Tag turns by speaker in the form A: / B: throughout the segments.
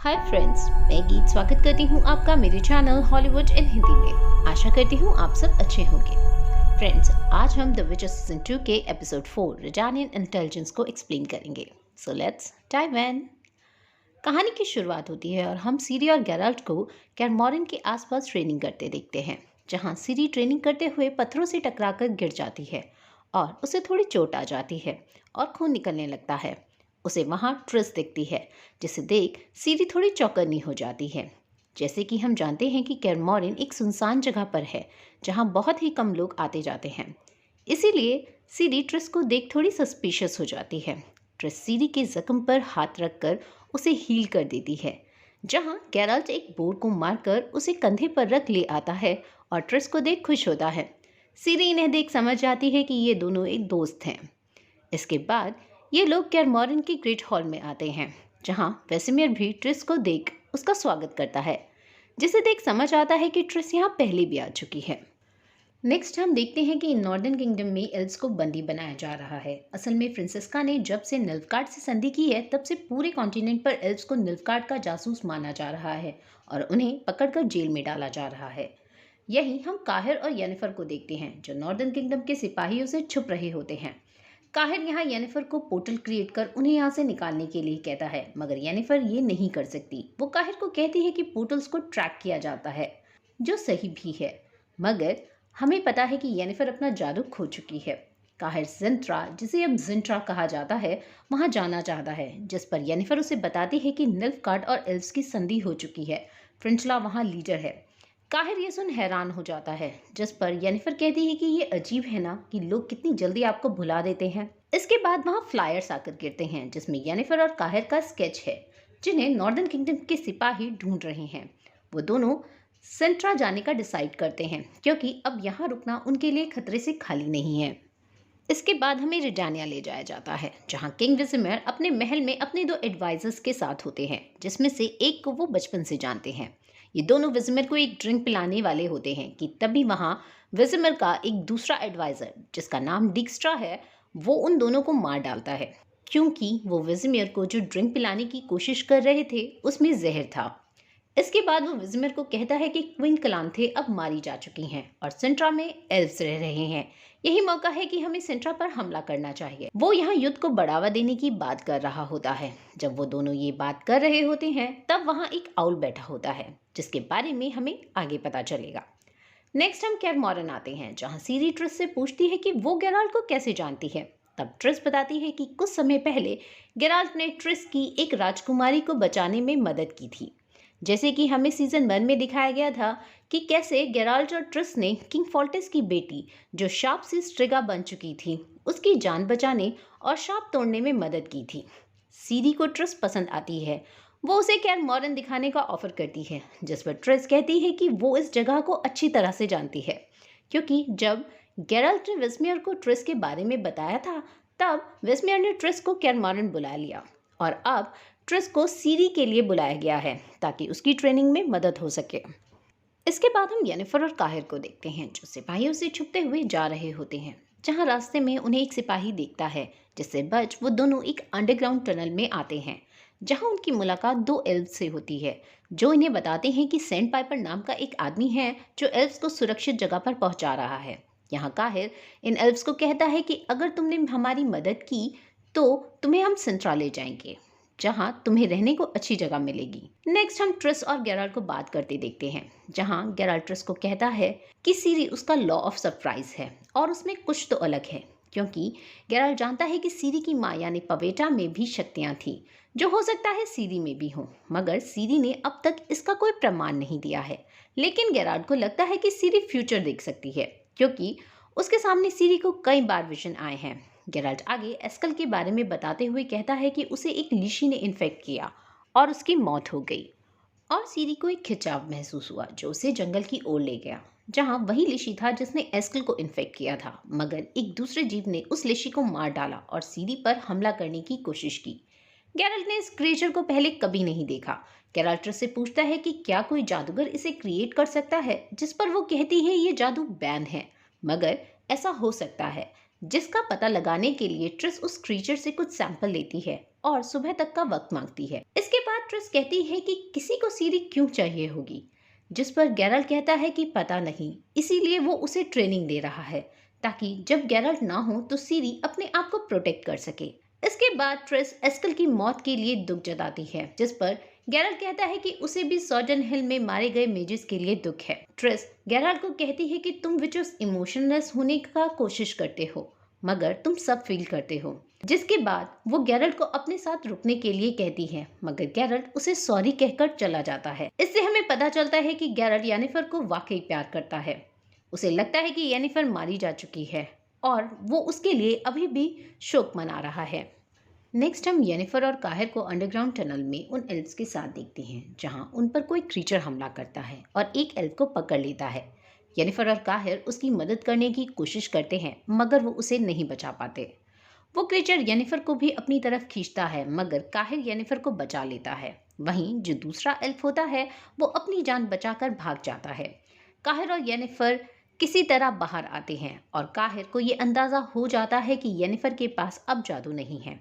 A: Hi friends, मैं गीत स्वागत करती हूँ आपका मेरे चैनल हॉलीवुड इन हिंदी में। आशा करती हूँ आप सब अच्छे होंगे। फ्रेंड्स, आज हम द विचर सीजन 2 के एपिसोड 4 रिडानियन इंटेलिजेंस को एक्सप्लेन करेंगे। So let's dive in. कहानी की शुरुआत होती है और हम सीरी और गेराल्ट को कैरमोरन के आसपास ट्रेनिंग करते देखते हैं, जहाँ सीरी ट्रेनिंग करते हुए पत्थरों से टकराकर गिर जाती है और उसे थोड़ी चोट आ जाती है और खून निकलने लगता है। उसे वहां ट्रिस दिखती है, जिसे देख सीरी थोड़ी चौकन्नी हो जाती है। जैसे कि हम जानते हैं कि कैरमोरन एक सुनसान जगह पर है जहां बहुत ही कम लोग आते जाते हैं, इसीलिए सीरी ट्रिस को देख थोड़ी सस्पिशियस हो जाती है। ट्रिस सीरी के जख्म पर हाथ रखकर उसे हील कर देती है, जहां गेराल्ट एक बोर्ड को मारकर उसे कंधे पर रख ले आता है और ट्रिस को देख खुश होता है। सीरी इन्हें देख समझ जाती है कि ये दोनों एक दोस्त हैं। इसके बाद ये लोग कैरमोरन के ग्रेट हॉल में आते हैं, जहां वेसिमियर भी ट्रिस को देख उसका स्वागत करता है, जिसे देख समझ आता है कि ट्रिस यहाँ पहले भी आ चुकी है। नेक्स्ट हम देखते हैं कि नॉर्दर्न किंगडम में एल्व्स को बंदी बनाया जा रहा है। असल में फ्रांसिस्का ने जब से निल्फगार्ड से संधि की है, तब से पूरे कॉन्टिनेंट पर एल्व्स को निल्फगार्ड का जासूस माना जा रहा है और उन्हें पकड़कर जेल में डाला जा रहा है। यही हम काहिर और येनिफर को देखते हैं, जो नॉर्दर्न किंगडम के सिपाहियों से छुप रहे होते हैं। काहिर यहाँ येनिफर को पोर्टल क्रिएट कर उन्हें यहाँ से निकालने के लिए कहता है, मगर येनिफर ये नहीं कर सकती। वो काहिर को कहती है कि पोर्टल्स को ट्रैक किया जाता है, जो सही भी है, मगर हमें पता है कि येनिफर अपना जादू खो चुकी है। काहिर जिंट्रा, जिसे अब जिंट्रा कहा जाता है, वहाँ जाना चाहता है, जिस पर येनिफर उसे बताती है कि निल्फगार्ड और एल्व्स की संधि हो चुकी है। फ्रिंचला वहाँ लीडर है। काहिर ये सुन हैरान हो जाता है, जिस पर येनिफर कहती है कि ये अजीब है ना कि लोग कितनी जल्दी आपको भुला देते हैं। इसके बाद वहाँ फ्लायर्स आकर गिरते हैं, जिसमें येनिफर और काहिर का स्केच है, जिन्हें नॉर्दर्न किंगडम के सिपाही ढूंढ रहे हैं। वो दोनों सेंट्रा जाने का डिसाइड करते हैं, क्योंकि अब यहाँ रुकना उनके लिए खतरे से खाली नहीं है। इसके बाद हमें रिडानिया ले जाया जाता है, जहाँ किंग वेसिमियर अपने महल में अपने दो एडवाइजर्स के साथ होते हैं, जिसमें से एक को वो बचपन से जानते हैं। ये दोनों वेसिमियर को एक ड्रिंक पिलाने वाले होते हैं कि तभी वहाँ वेसिमियर का एक दूसरा एडवाइजर, जिसका नाम डिक्स्ट्रा है, वो उन दोनों को मार डालता है, क्योंकि वो वेसिमियर को जो ड्रिंक पिलाने की कोशिश कर रहे थे उसमें जहर था। इसके बाद वो वेसिमियर को कहता है कि क्वीन कलांथे अब मारी जा चुकी हैं और सेंट्रा में एल्व्स रह रहे हैं। यही मौका है कि हमें सेंट्रा पर हमला करना चाहिए। वो यहाँ युद्ध को बढ़ावा देने की बात कर रहा होता है। जब वो दोनों ये बात कर रहे होते हैं, तब वहाँ एक आउल बैठा होता है, जिसके बारे में हमें आगे पता चलेगा। नेक्स्ट हम कैरमोरन आते हैं, जहाँ सीरी ट्रिस से पूछती है कि वो गेराल्ट को कैसे जानती है। तब ट्रिस बताती है कि कुछ समय पहले गेराल्ट ने ट्रिस की एक राजकुमारी को बचाने में मदद की थी। जैसे कि हमें सीजन 1 में दिखाया गया था कि कैसे गेराल्ट और ट्रिस ने किंग फोल्टेस की बेटी, जो शाप से स्ट्रिगा बन चुकी थी, उसकी जान बचाने और शाप तोड़ने में मदद की थी। सीरी को ट्रिस पसंद आती है। वो उसे कैरमोरन दिखाने का ऑफर करती है, जिस पर ट्रिस कहती है कि वो इस जगह को अच्छी तरह से जानती है, क्योंकि जब गेराल्ट ने वेसिमियर को ट्रिस के बारे में बताया था, तब वेसिमियर ने ट्रिस को कैरमोरन बुला लिया और अब ट्रिस को सीरी के लिए बुलाया गया है, ताकि उसकी ट्रेनिंग में मदद हो सके। इसके बाद हम येनिफर और काहिर को देखते हैं, जो सिपाहियों से छुपते हुए जा रहे होते हैं, जहां रास्ते में उन्हें एक सिपाही देखता है, जिससे बच वो दोनों एक अंडरग्राउंड टनल में आते हैं, जहां उनकी मुलाकात दो एल्व्स से होती है, जो इन्हें बताते हैं कि सैंड पाइपर नाम का एक आदमी है जो एल्व्स को सुरक्षित जगह पर पहुंचा रहा है। यहाँ काहिर इन एल्व्स को कहता है कि अगर तुमने हमारी मदद की तो तुम्हें हम सेंट्रा ले जाएंगे, जहां तुम्हें रहने को अच्छी जगह मिलेगी। नेक्स्ट हम ट्रिस और गेराल्ट को बात करते देखते हैं, जहां गेराल्ट ट्रिस को कहता है कि सीरी उसका लॉ ऑफ सरप्राइज है और उसमें कुछ तो अलग है, क्योंकि गेराल्ट जानता है कि सीरी की माँ यानी पवेटा में भी शक्तियां थी, जो हो सकता है सीरी में भी हो, मगर सीरी ने अब तक इसका कोई प्रमाण नहीं दिया है। लेकिन गेराल्ट को लगता है कि सीरी फ्यूचर देख सकती है, क्योंकि उसके सामने सीरी को कई बार विजन आए हैं। गेराल्ट आगे एस्कल के बारे में बताते हुए कहता है कि उसे एक लीशी ने इन्फेक्ट किया और उसकी मौत हो गई, और सीरी को एक खिंचाव महसूस हुआ जो उसे जंगल की ओर ले गया, जहां वही लीशी था जिसने एस्कल को इन्फेक्ट किया था, मगर एक दूसरे जीव ने उस लीशी को मार डाला और सीरी पर हमला करने की कोशिश की। गेराल्ट ने इस क्रिएचर को पहले कभी नहीं देखा। गेराल्ट से पूछता है कि क्या कोई जादूगर इसे क्रिएट कर सकता है, जिस पर वो कहती है ये जादू बैन है, मगर ऐसा हो सकता है। जिसका पता लगाने के लिए ट्रिस उस क्रीचर से कुछ सैंपल लेती है और सुबह तक का वक्त मांगती है। इसके बाद ट्रिस कहती है कि किसी को सीरी क्यों चाहिए होगी, जिस पर गैरल्ट कहता है कि पता नहीं, इसीलिए वो उसे ट्रेनिंग दे रहा है ताकि जब गैरल्ट ना हो तो सीरी अपने आप को प्रोटेक्ट कर सके। इसके बाद ट्रिस एस्कल की मौत के लिए दुख जताती है, जिस पर गैरल्ट कहता है कि उसे भी सॉर्डन हिल में मारे गए मेजिस के लिए दुख है। ट्रिस गैरल्ट को कहती है कि तुम विचर्स इमोशनलेस होने का कोशिश करते हो, मगर तुम सब फील करते हो। जिसके बाद वो गैरल्ट को अपने साथ रुकने के लिए कहती है, मगर गैरल्ट उसे सॉरी कहकर चला जाता है। इससे हमें पता चलता है कि गैरल्ट येनिफर को वाकई प्यार करता है। उसे लगता है कि येनिफर मारी जा चुकी है और वो उसके लिए अभी भी शोक मना रहा है। नेक्स्ट हम येनिफर और काहिर को अंडरग्राउंड टनल में उन एल्व्स के साथ देखते हैं, जहां उन पर कोई क्रीचर हमला करता है और एक एल्व को पकड़ लेता है। येनिफर और काहिर उसकी मदद करने की कोशिश करते हैं, मगर वो उसे नहीं बचा पाते। वो क्रीचर येनिफर को भी अपनी तरफ खींचता है, मगर काहिर येनिफर को बचा लेता है। वहीं जो दूसरा एल्फ होता है वो अपनी जान बचाकर भाग जाता है। काहिर और येनिफर किसी तरह बाहर आते हैं और काहिर को ये अंदाज़ा हो जाता है कि येनिफर के पास अब जादू नहीं है।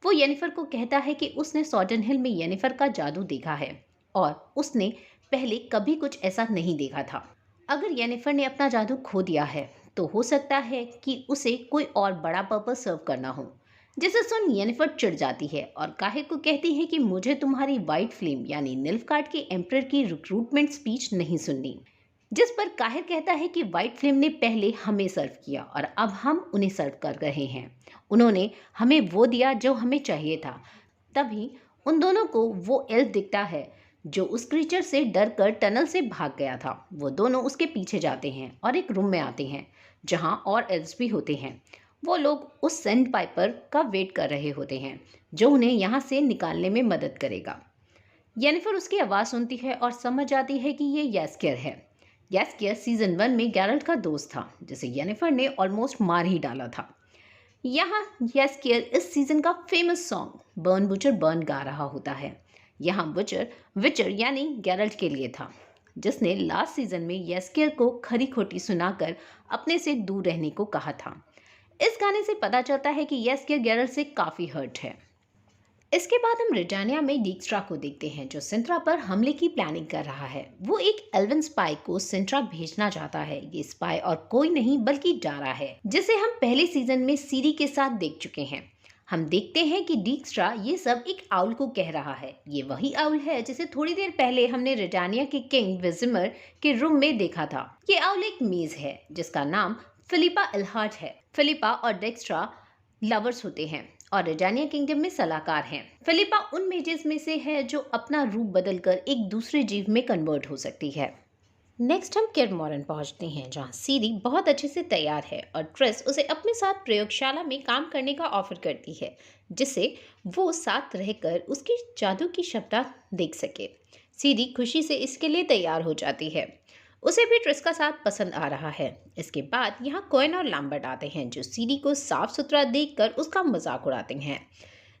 A: वो येनिफर को कहता है कि उसने सॉर्डन हिल में येनिफर का जादू देखा है और उसने पहले कभी कुछ ऐसा नहीं देखा था। अगर येनिफर ने अपना जादू खो दिया है तो हो सकता है कि उसे कोई और बड़ा पर्पस सर्व करना हो। जिसे सुन येनिफर चिढ़ जाती है और काहिर को कहती है कि मुझे तुम्हारी वाइट फ्लेम यानी निल्फगार्ड के एम्परर की रिक्रूटमेंट स्पीच नहीं सुननी। जिस पर काहिर कहता है कि वाइट फ्लेम ने पहले हमें सर्व किया और अब हम उन्हें सर्व कर रहे हैं। उन्होंने हमें वो दिया जो हमें चाहिए था। तभी उन दोनों को वो एल्फ दिखता है जो उस क्रीचर से डर कर टनल से भाग गया था। वो दोनों उसके पीछे जाते हैं और एक रूम में आते हैं जहां और एल्व्स भी होते हैं। वो लोग उस सेंड पाइपर का वेट कर रहे होते हैं जो उन्हें यहाँ से निकालने में मदद करेगा। येनिफर उसकी आवाज़ सुनती है और समझ जाती है कि ये यास्कियर है। यास्कियर सीजन 1 में गैरल्ट का दोस्त था, जिसे येनिफर ने ऑलमोस्ट मार ही डाला था। यहाँ यास्कियर इस सीजन का famous song burn butcher burn गा रहा होता है। यहाँ बुचर विचर यानी गैरल्ट के लिए था, जिसने लास्ट सीजन में यास्कियर को खरी खोटी सुनाकर अपने से दूर रहने को कहा था। इस गाने से पता चलता है कि यास्कियर गैरल्ट से काफ़ी हर्ट है। इसके बाद हम रिटानिया में डीक्स्ट्रा को देखते हैं, जो सिंट्रा पर हमले की प्लानिंग कर रहा है। वो एक एल्वन स्पाई को सिंट्रा भेजना चाहता है। ये स्पाई और कोई नहीं बल्कि डारा है, जिसे हम पहले सीजन में सीरी के साथ देख चुके हैं। हम देखते हैं कि डीक्स्ट्रा ये सब एक आउल को कह रहा है। ये वही आउल है जिसे थोड़ी देर पहले हमने रिटानिया के किंग विजिमर के रूम में देखा था। ये आउल एक मेज है जिसका नाम फिलिपा एल्हार्ट है। फिलिपा और डेक्स्ट्रा लवर्स होते हैं और रिटानिया किंगडम में सलाहकार हैं। फिलिपा उन मेजेस में से है जो अपना रूप बदलकर एक दूसरे जीव में कन्वर्ट हो सकती है। नेक्स्ट हम कैर मॉरन पहुंचते हैं, जहां सीरी बहुत अच्छे से तैयार है और ट्रिस उसे अपने साथ प्रयोगशाला में काम करने का ऑफर करती है, जिससे वो साथ रहकर उसकी जादू की क्षमता देख सके। सीरी खुशी से इसके लिए तैयार हो जाती है। उसे भी ट्रिस का साथ पसंद आ रहा है। इसके बाद यहाँ कोएन और लैम्बर्ट आते हैं, जो सीरी को साफ सुथरा देखकर उसका मजाक उड़ाते हैं,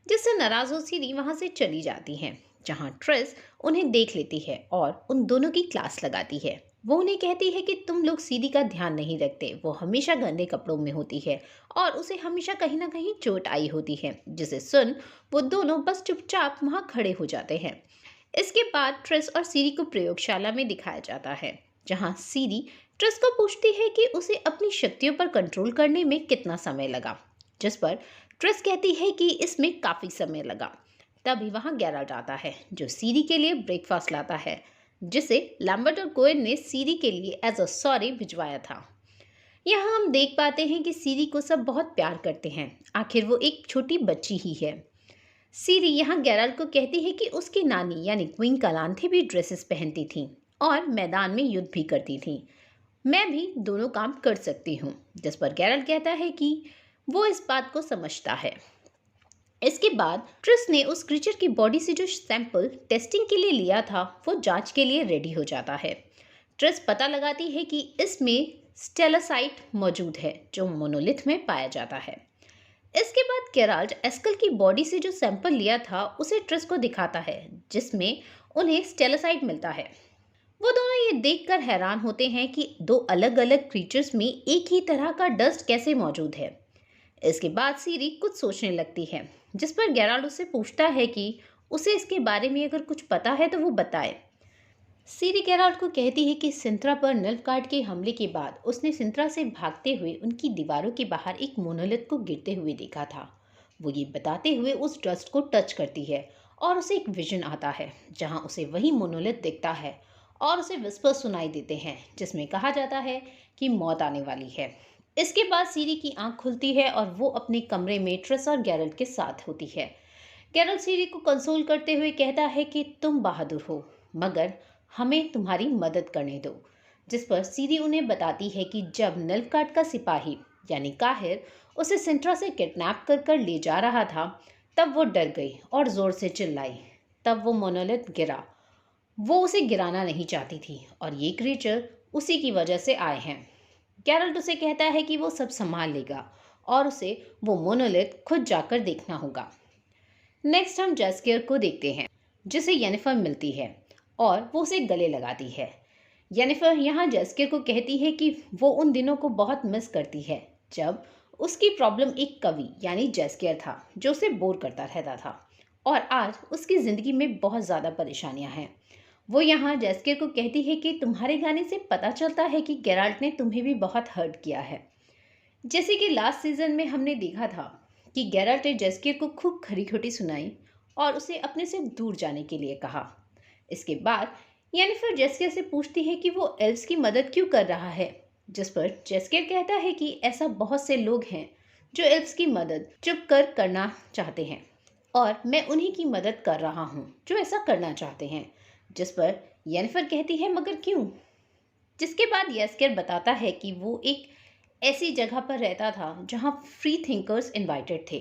A: जिससे नाराज हो सीरी वहाँ से चली जाती हैं। जहाँ ट्रिस उन्हें देख लेती है और उन दोनों की क्लास लगाती है। वो उन्हें कहती है कि तुम लोग सीरी का ध्यान नहीं रखते। वो हमेशा गंदे कपड़ों में होती है और उसे हमेशा कहीं ना कहीं चोट आई होती है, जिसे सुन वो दोनों बस चुपचाप वहाँ खड़े हो जाते हैं। इसके बाद ट्रिस और सीरी को प्रयोगशाला में दिखाया जाता है, जहाँ सीरी ट्रिस को पूछती है कि उसे अपनी शक्तियों पर कंट्रोल करने में कितना समय लगा, जिस पर ट्रिस कहती है कि इसमें काफ़ी समय लगा। तभी वहाँ गैरल्ट आता है, जो सीरी के लिए ब्रेकफास्ट लाता है, जिसे लैम्बर्ट और कोएन ने सीरी के लिए एज अ सॉरी भिजवाया था। यहाँ हम देख पाते हैं कि सीरी को सब बहुत प्यार करते हैं। आखिर वो एक छोटी बच्ची ही है। सीरी यहाँ गैरल्ट को कहती है कि उसकी नानी यानी क्वीन कालांथे भी ड्रेसेस पहनती थी और मैदान में युद्ध भी करती थी। मैं भी दोनों काम कर सकती हूँ, जिस पर गैरल्ट कहता है कि वो इस बात को समझता है। इसके बाद ट्रिस ने उस क्रीचर की बॉडी से जो सैंपल टेस्टिंग के लिए लिया था वो जांच के लिए रेडी हो जाता है। ट्रिस पता लगाती है कि इसमें स्टेलासाइट मौजूद है, जो मोनोलिथ में पाया जाता है। इसके बाद केराल्ट एस्कल की बॉडी से जो सैंपल लिया था उसे ट्रिस को दिखाता है, जिसमें उन्हें स्टेलासाइट मिलता है। वो दोनों ये देखकर हैरान होते हैं कि दो अलग अलग क्रीचर्स में एक ही तरह का डस्ट कैसे मौजूद है। इसके बाद सीरी कुछ सोचने लगती है, जिस पर गेराल्ड उससे पूछता है कि उसे इसके बारे में अगर कुछ पता है तो वो बताए। सीरी गेराल्ड को कहती है कि सिंत्रा पर निल्फगार्ड के हमले के बाद उसने सिंत्रा से भागते हुए उनकी दीवारों के बाहर एक मोनोलिथ को गिरते हुए देखा था। वो ये बताते हुए उस डस्ट को टच करती है और उसे एक विजन आता है जहां उसे वही मोनोलिथ दिखता है और उसे विस्पर सुनाई देते हैं जिसमें कहा जाता है कि मौत आने वाली है। इसके बाद सीरी की आंख खुलती है और वो अपने कमरे में ट्रिस और गेरल्ट के साथ होती है। गेरल्ट सीरी को कंसोल करते हुए कहता है कि तुम बहादुर हो, मगर हमें तुम्हारी मदद करने दो। जिस पर सीरी उन्हें बताती है कि जब निल्फगार्ड का सिपाही यानी काहिर उसे सिंट्रा से किडनैप कर ले जा रहा था, तब वो डर गई और जोर से चिल्लाई। तब वो मोनोलिथ गिरा। वो उसे गिराना नहीं चाहती थी और ये क्रीचर उसी की वजह से आए हैं। गेरल्ट उसे कहता है कि वो सब संभाल लेगा और उसे वो मोनोलिथ खुद जाकर देखना होगा। नेक्स्ट हम जैस्कियर को देखते हैं, जिसे येनिफर मिलती है और वो उसे गले लगाती है। येनिफर यहाँ जैस्कियर को कहती है कि वो उन दिनों को बहुत मिस करती है जब उसकी प्रॉब्लम एक कवि यानी जैस्कियर था जो उसे बोर करता रहता था, और आज उसकी ज़िंदगी में बहुत ज़्यादा परेशानियां हैं। वो यहाँ जैस्कियर को कहती है कि तुम्हारे गाने से पता चलता है कि गेराल्ट ने तुम्हें भी बहुत हर्ट किया है। जैसे कि लास्ट सीजन में हमने देखा था कि गेराल्ट ने जैस्कियर को खूब खरी खोटी सुनाई और उसे अपने से दूर जाने के लिए कहा। इसके बाद येनिफर जैस्कियर से पूछती है कि वो एल्व्स की मदद क्यों कर रहा है, जिस पर जैस्कियर कहता है कि ऐसा बहुत से लोग हैं जो एल्व्स की मदद चुप कर करना चाहते हैं और मैं उन्हीं की मदद कर रहा हूँ जो ऐसा करना चाहते हैं। जिस पर येनिफर कहती है मगर क्यों। जिसके बाद जैस्कियर बताता है कि वो एक ऐसी जगह पर रहता था जहाँ फ्री थिंकर्स इन्वाइटेड थे।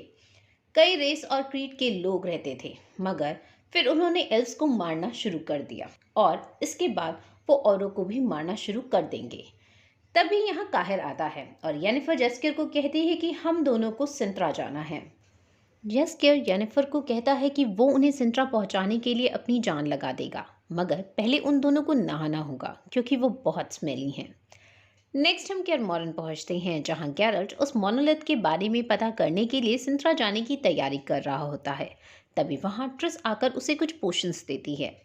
A: कई रेस और क्रीड के लोग रहते थे, मगर फिर उन्होंने एल्व्स को मारना शुरू कर दिया और इसके बाद वो औरों को भी मारना शुरू कर देंगे। तभी यहाँ काहिर आता है और येनिफर जैस्कियर को कहती है कि हम दोनों को सिंत्रा जाना है। जैस्कियर येनिफर को कहता है कि वो उन्हें सिंत्रा पहुंचाने के लिए अपनी जान लगा देगा, मगर पहले उन दोनों को नहाना होगा क्योंकि वो बहुत स्मेली हैं। नेक्स्ट हम कैरमोरन पहुंचते हैं, जहां गेरल्ट उस मोनोलिथ के बारे में पता करने के लिए सिंत्रा जाने की तैयारी कर रहा होता है। तभी वहां ट्रिस आकर उसे कुछ पोशंस देती है।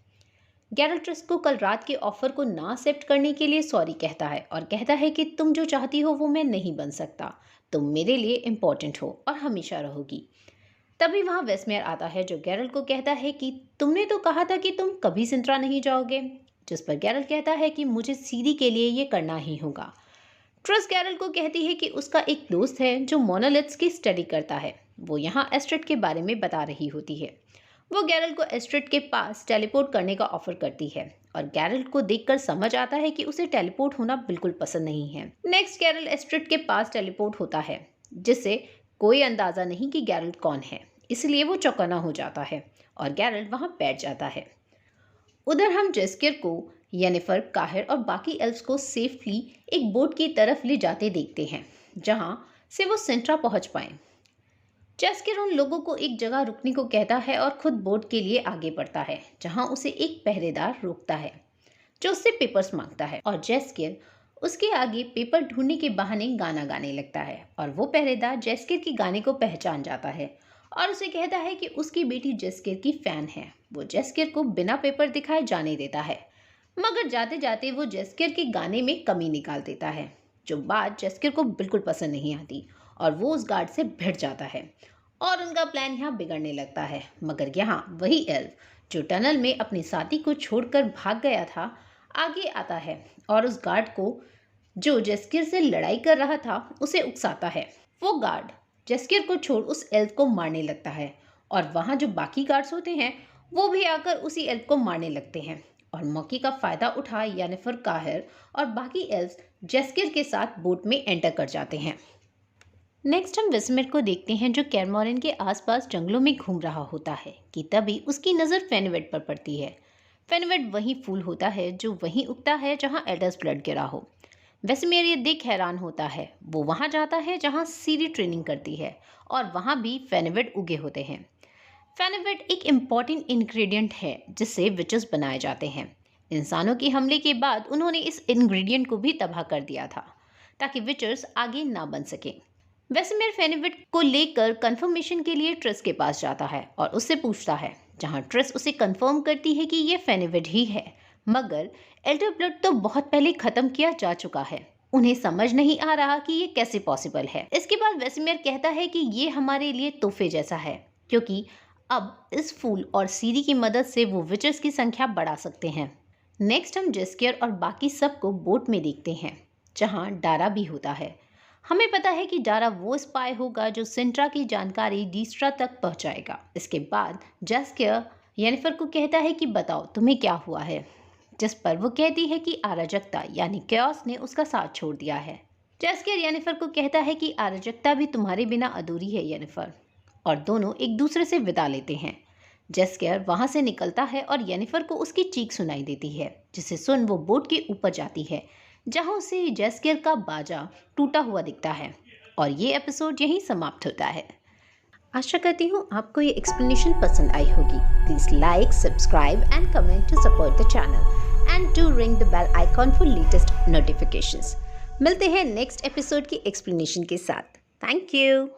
A: गेरल्ट ट्रिस को कल रात के ऑफर को ना एक्सेप्ट करने के लिए सॉरी कहता है और कहता है कि तुम जो चाहती हो वो मैं नहीं बन सकता, तुम मेरे लिए इम्पोर्टेंट हो और हमेशा रहोगी। तभी वहां वेस्मेयर आता है जो गेरल्ट को कहता है कि तुमने तो कहा था कि तुम कभी सिंत्रा नहीं जाओगे। जिस पर गेरल्ट कहता है कि मुझे सीरी के लिए ये करना ही होगा। ट्रिस गेरल्ट को कहती है कि उसका एक दोस्त है जो मोनोलिथ्स की स्टडी करता है। वो यहाँ एस्ट्रेड के बारे में बता रही होती है। वो गेरल्ट को एस्ट्रेड के पास टेलीपोर्ट करने का ऑफर करती है और गेरल्ट को देखकर समझ आता है कि उसे टेलीपोर्ट होना बिल्कुल पसंद नहीं है। नेक्स्ट गेरल्ट एस्ट्रेड के पास टेलीपोर्ट होता है, जिससे कोई अंदाजा नहीं कि गेरल्ट कौन है, इसलिए वो चौकन्ना हो जाता है और गेरल्ट वहां बैठ जाता है। उधर हम जैस्कियर को येनिफर, काहिर और बाकी एल्व्स को सेफली एक बोट की तरफ ले जाते देखते हैं जहां से वो सिंट्रा पहुंच पाए। जैस्कियर उन लोगों को एक जगह रुकने को कहता है और खुद बोट के लिए आगे बढ़ता है, जहां उसे एक पहरेदार रोकता है जो उससे पेपर्स मांगता है और जैस्कियर उसके आगे पेपर ढूंढने के बहाने गाना गाने लगता है और वो पहरेदार जैस्कियर के गाने को पहचान जाता है और उसे कहता है कि उसकी बेटी जैस्कियर की फैन है। वो जैस्कियर को बिना पेपर दिखाए जाने देता है, मगर जाते जाते वो जैस्कियर के गाने में कमी निकाल देता है, जो बात जैस्कियर को बिल्कुल पसंद नहीं आती और वो उस गार्ड से भिड़ जाता है और उनका प्लान यहाँ बिगड़ने लगता है। मगर यहाँ वही एल्फ जो टनल में अपने साथी को छोड़कर भाग गया था आगे आता है और उस गार्ड को जो जैस्कियर से लड़ाई कर रहा था उसे उकसाता है। वो गार्ड जैस्कियर को छोड़ उस एल्फ को मारने लगता है और वहाँ जो बाकी गार्ड्स होते हैं वो भी आकर उसी एल्फ को मारने लगते हैं और मौके का फायदा उठा येनिफर, काहिर और बाकी एल्व्स जैस्कियर के साथ बोट में एंटर कर जाते हैं। नेक्स्ट हम वेस्मेयर को देखते हैं जो कैरमोरन के आसपास जंगलों में घूम रहा होता है कि तभी उसकी नज़र फेनिवेट पर पड़ती है। फेनिवेट वही फूल होता है जो वहीं उगता है जहां एडर्स ब्लड गिरा हो। वेस्मेयर ये देख हैरान होता है। वो वहां जाता है जहां सीरी ट्रेनिंग करती है और वहां भी फेनिवेट उगे होते हैं। फेनिवेट एक इम्पॉर्टेंट इंग्रेडिएंट है जिससे विचेस बनाए जाते हैं। इंसानों के हमले के बाद उन्होंने इस इंग्रेडिएंट को भी तबाह कर दिया था ताकि विचर्स आगे ना बन सकें। वेसेमिर फेनिविट को लेकर कंफर्मेशन के लिए ट्रेस के पास जाता है और उससे पूछता है, जहां ट्रेस उसे कंफर्म करती है कि ये फेनिविट ही है, मगर एल्डर ब्लड तो बहुत पहले खत्म किया जा चुका है। उन्हें समझ नहीं आ रहा कि ये कैसे पॉसिबल है। इसके बाद वेसेमिर कहता है कि ये हमारे लिए तोहफे जैसा है, क्योंकि अब इस फूल और सीरी की मदद से वो विचर्स की संख्या बढ़ा सकते हैं। नेक्स्ट हम जेस्कियर और बाकी सबको बोट में देखते हैं, जहां डारा भी होता है। हमें पता है कि डारा वो स्पाई होगा जो सिंट्रा की जानकारी डीस्ट्रा तक पहुंचाएगा। इसके बाद जेस्कियर येनिफर को कहता है कि बताओ तुम्हें क्या हुआ है, जिस पर वो कहती है कि अराजकता यानी कैओस ने उसका साथ छोड़ दिया है। जेस्कियर येनिफर को कहता है कि अराजकता भी तुम्हारे बिना अधूरी है येनिफर, और दोनों एक दूसरे से विदा लेते हैं। जेस्कियर वहां से निकलता है और येनिफर को उसकी चीख सुनाई देती है, जिसे सुन वो बोट के ऊपर जाती है, जहां उसे जेस्कियर का बाजा टूटा हुआ दिखता है। और ये एपिसोड यहीं समाप्त होता है। आशा करती हूँ आपको ये एक्सप्लेनेशन पसंद आई होगी। Please like, subscribe and comment to support the channel and do ring the bell icon for latest notifications. मिलते हैं नेक्स्ट एपिसोड की एक्सप्लेनेशन के साथ। Thank you.